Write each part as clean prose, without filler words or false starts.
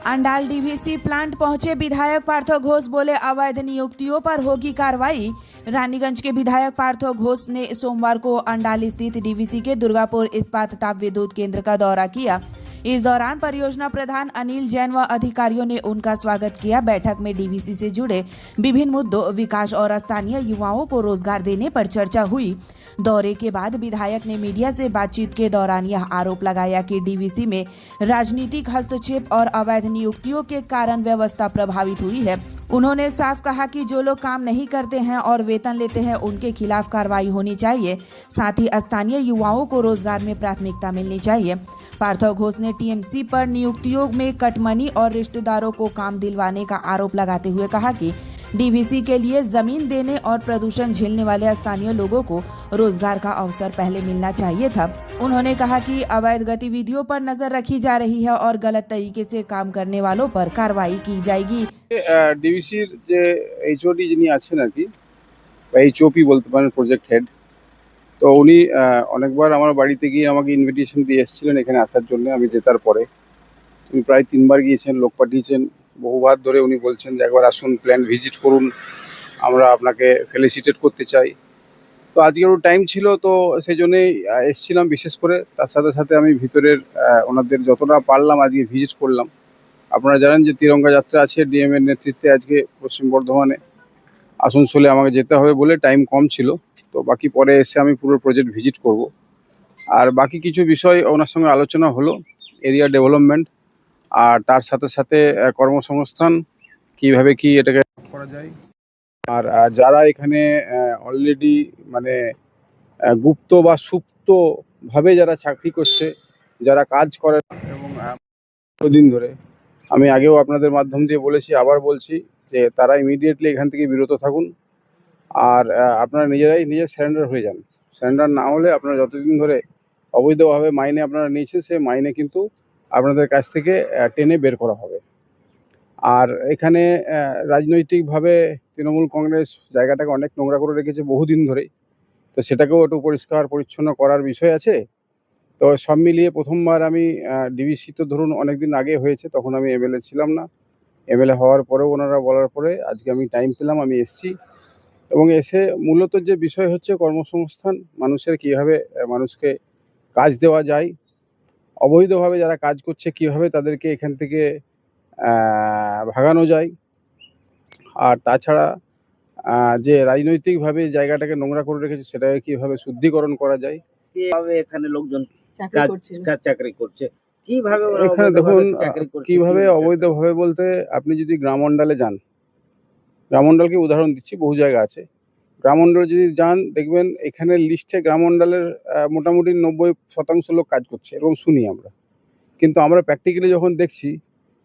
Andal DVC plant पहुंचे विधायक पार्थ घोष, बोले अवैध नियुक्तियों पर होगी कार्रवाई। रानीगंज के विधायक पार्थ घोष ने सोमवार को अंडाल स्थित डीवीसी के दुर्गापुर इस्पात ताप विद्युत केंद्र का दौरा किया। इस दौरान परियोजना प्रधान अनिल जैन व अधिकारियों ने उनका स्वागत किया। बैठक में डीवीसी से जुड़े विभिन्न मुद्दों, विकास और स्थानीय युवाओं को रोजगार देने पर चर्चा हुई। दौरे के बाद विधायक ने मीडिया से बातचीत के दौरान यह आरोप लगाया कि डीवीसी में राजनीतिक हस्तक्षेप और अवैध नियुक्तियों के कारण व्यवस्था प्रभावित हुई है। उन्होंने साफ कहा कि जो लोग काम नहीं करते हैं और वेतन लेते हैं, उनके खिलाफ कार्रवाई होनी चाहिए। साथ ही स्थानीय युवाओं को रोजगार में प्राथमिकता मिलनी चाहिए। पार्थ घोष ने टीएमसी पर नियुक्तियों में कटमनी और रिश्तेदारों को काम दिलवाने का आरोप लगाते हुए कहा कि डीवीसी के लिए जमीन देने और प्रदूषण झेलने वाले स्थानीय लोगों को रोजगार का अवसर पहले मिलना चाहिए था। उन्होंने कहा कि अवैध गतिविधियों पर नजर रखी जा रही है और गलत तरीके से काम करने वालों पर कार्रवाई की जाएगी। ডিভিসির যে এইচওডি যিনি আছেন আর কি, বা এইচওপি বলতে পারেন, প্রজেক্ট হেড, তো উনি অনেকবার আমার বাড়িতে গিয়ে আমাকে ইনভিটেশন দিয়ে এসেছিলেন এখানে আসার জন্য। আমি জেতার পরে উনি প্রায় 3বার গিয়েছেন, লোক পাঠিয়েছেন। বহুবার ধরে উনি বলছেন যে একবার আসুন, প্ল্যান ভিজিট করুন, আমরা আপনাকে ফেলিসিটেট করতে চাই। তো আজকে একটু টাইম ছিল, তো সেই জন্যই এসেছিলাম। বিশেষ করে তার সাথে সাথে আমি ভিতরের ওনাদের যতটা পারলাম আজকে ভিজিট করলাম। আপনারা জানেন যে তিরঙ্গা যাত্রা আছে ডিএম এর নেতৃত্বে আজকে পশ্চিম বর্ধমানে। আসানসোলে আমাকে যেতে হবে বলে টাইম কম ছিল, তো বাকি পরে এসে আমি পুরো প্রজেক্ট ভিজিট করব। আর বাকি কিছু বিষয় ওনার সঙ্গে আলোচনা হলো, এরিয়া ডেভেলপমেন্ট আর তার সাথে সাথে কর্মসংস্থান কিভাবে কি এটাকে করা যায়। আর যারা এখানে অলরেডি মানে গুপ্ত বা সুপ্ত ভাবে যারা চাকরি করছে, যারা কাজ করে এবং দিন ধরে, আমি আগেও আপনাদের মাধ্যম দিয়ে বলেছি, আবার বলছি যে তারা ইমিডিয়েটলি এখান থেকে বিরত থাকুন। আর আপনারা নিজে সারেন্ডার হয়ে যান। সারেন্ডার না হলে আপনারা যতদিন ধরে অবৈধভাবে মাইনে আপনারা নিয়েছেন, সে মাইনে কিন্তু আপনাদের কাছ থেকে টেনে বের করা হবে। আর এখানে রাজনৈতিকভাবে তৃণমূল কংগ্রেস জায়গাটাকে অনেক নোংরা করে রেখেছে বহুদিন ধরেই, তো সেটাকেও একটু পরিষ্কার পরিচ্ছন্ন করার বিষয় আছে। তো সব মিলিয়ে প্রথমবার আমি ডিভিসি তো ধরুন অনেকদিন আগে হয়েছে, তখন আমি এমএলএ ছিলাম না। এমএলএ হওয়ার পরেও ওনারা বলার পরে আজকে আমি টাইম পেলাম, আমি এসেছি। এবং এসে মূলত যে বিষয় হচ্ছে কর্মসংস্থান, মানুষের কীভাবে মানুষকে কাজ দেওয়া যায়, অবৈধভাবে যারা কাজ করছে কীভাবে তাদেরকে এখান থেকে ভাগানো যায়। আর তাছাড়া যে রাজনৈতিকভাবে জায়গাটাকে নোংরা করে রেখেছে সেটাকে কীভাবে শুদ্ধিকরণ করা যায়। কিভাবে এখানে লোকজন চাকরি করছে, এখানে দেখুন কিভাবে অবৈধভাবে বলতে, আপনি যদি গ্রামমণ্ডলে যান, গ্রামমণ্ডলকে উদাহরণ দিচ্ছি, বহু জায়গা আছে, গ্রামমণ্ডলে যদি যান দেখবেন এখানে লিস্টে গ্রামমণ্ডলের মোটামুটি 90% লোক কাজ করছে, এরকম শুনি আমরা। কিন্তু আমরা প্র্যাকটিক্যালি যখন দেখছি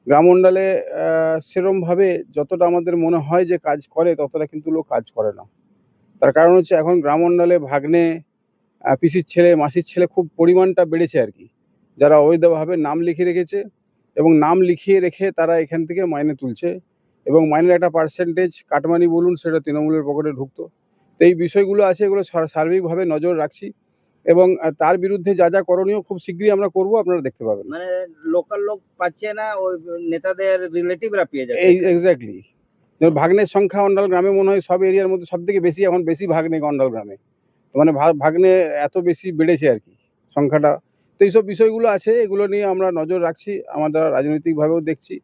গ্রামমণ্ডলে সেরমভাবে যতটা আমাদের মনে হয় যে কাজ করে, ততটা কিন্তু লোক কাজ করে না। তার কারণ হচ্ছে এখন গ্রামমণ্ডলে ভাগ্নে, পিসির ছেলে, মাসির ছেলে খুব পরিমাণটা বেড়েছে আর কি, যারা অবৈধভাবে নাম লিখিয়ে রেখেছে এবং নাম লিখিয়ে রেখে তারা এখান থেকে মাইনে তুলছে এবং মাইনের একটা পার্সেন্টেজ কাটমানি বলুন সেটা তৃণমূলের পকেটে ঢুকতো। তো এই বিষয়গুলো আছে, এগুলো সার্বিকভাবে নজর রাখছি এবং তার বিরুদ্ধে যা যা করণীয় খুব শীঘ্রই আমরা করব, আপনারা দেখতে পাবেন। মানে লোকাল লোক পাচ্ছে না, ওই নেতাদের রিলেটিভরা পেয়ে যাচ্ছে। এক্স্যাক্টলি। ভাগ্নের সংখ্যা অন্ডাল গ্রামে মনে হয় সব এরিয়ার মধ্যে সব থেকে বেশি, এখন বেশি ভাগ্নে অন্ডাল গ্রামে, মানে ভাগ্নে এত বেশি বেড়েছে আর কি সংখ্যাটা। তো এইসব বিষয়গুলো আছে, এগুলো নিয়ে আমরা নজর রাখছি, আমরা রাজনৈতিকভাবেও দেখছি।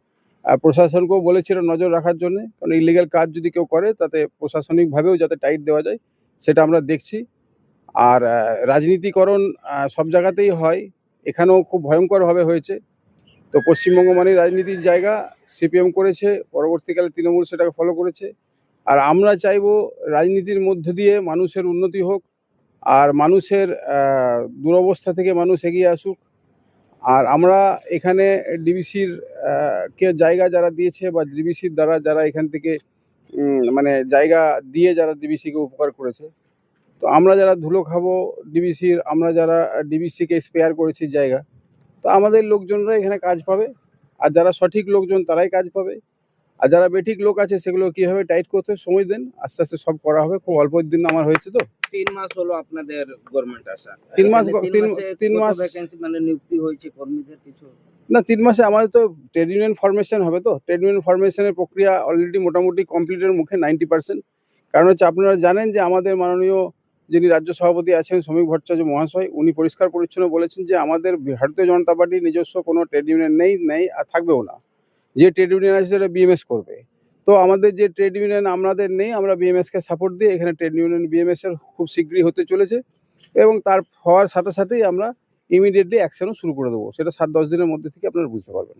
প্রশাসনকেও বলেছিল নজর রাখার জন্য, কারণ ইলিগাল কাজ যদি কেউ করে তাতে প্রশাসনিকভাবেও যাতে টাইট দেওয়া যায় সেটা আমরা দেখছি। আর রাজনীতিকরণ সব জায়গাতেই হয়, এখানেও খুব ভয়ঙ্করভাবে হয়েছে। তো পশ্চিমবঙ্গ মানে রাজনীতির জায়গা, সিপিএম করেছে, পরবর্তীকালে তৃণমূল সেটাকে ফলো করেছে। আর আমরা চাইবো রাজনীতির মধ্যে দিয়ে মানুষের উন্নতি হোক আর মানুষের দুরবস্থা থেকে মানুষ এগিয়ে আসুক। আর আমরা এখানে ডিভিসির কে জায়গা যারা দিয়েছে বা ডিভিসির দ্বারা যারা এখান থেকে মানে জায়গা দিয়ে যারা ডিভিসিকে উপকার করেছে, তো আমরা যারা ধুলো খাবো ডিভিসির, আমরা যারা ডিভিসিকে স্পেয়ার করেছি জায়গা, তো আমাদের লোকজনরা এখানে কাজ পাবে। আর যারা সঠিক লোকজন তারাই কাজ পাবে। আর যারা বেঠিক লোক আছে সেগুলো কিভাবে টাইট করতে সময় দেন, আস্তে আস্তে সব করা হবে। খুব অল্প দিন আমার হয়েছে, তো 3 মাস হলো আপনাদের গভর্নমেন্ট আসা। 3 মাস ভ্যাকেন্সি মানে নিযুক্তি হয়েছে কর্মীদের কিছু না 3 মাসে আমাদের তো ট্রেড ইউনিয়ন ফরমেশন হবে, তো ট্রেড ইউনিয়ন ফরমেশনের প্রক্রিয়া অলরেডি মোটামুটি কমপ্লিটের মুখে 90%। কারণ হচ্ছে আপনারা জানেন যে আমাদের মাননীয় যিনি রাজ্য সভাপতি আছেন শ্রমিক ভট্টাচার্য মহাশয়, উনি পরিষ্কার পরিচ্ছন্ন বলেছেন যে আমাদের ভারতীয় জনতা পার্টির নিজস্ব কোনো ট্রেড ইউনিয়ন নেই আর থাকবেও না। যে ট্রেড ইউনিয়ন আছে সেটা বিএমএস করবে। তো আমাদের যে ট্রেড ইউনিয়ন আমাদের নেই, আমরা বিএমএসকে সাপোর্ট দিয়ে এখানে ট্রেড ইউনিয়ন বিএমএস এর খুব শীঘ্রই হতে চলেছে এবং তার হওয়ার সাথে সাথেই আমরা ইমিডিয়েটলি অ্যাকশনও শুরু করে দেবো। সেটা 7-10 দিনের মধ্যে থেকে আপনারা বুঝতে পারবেন।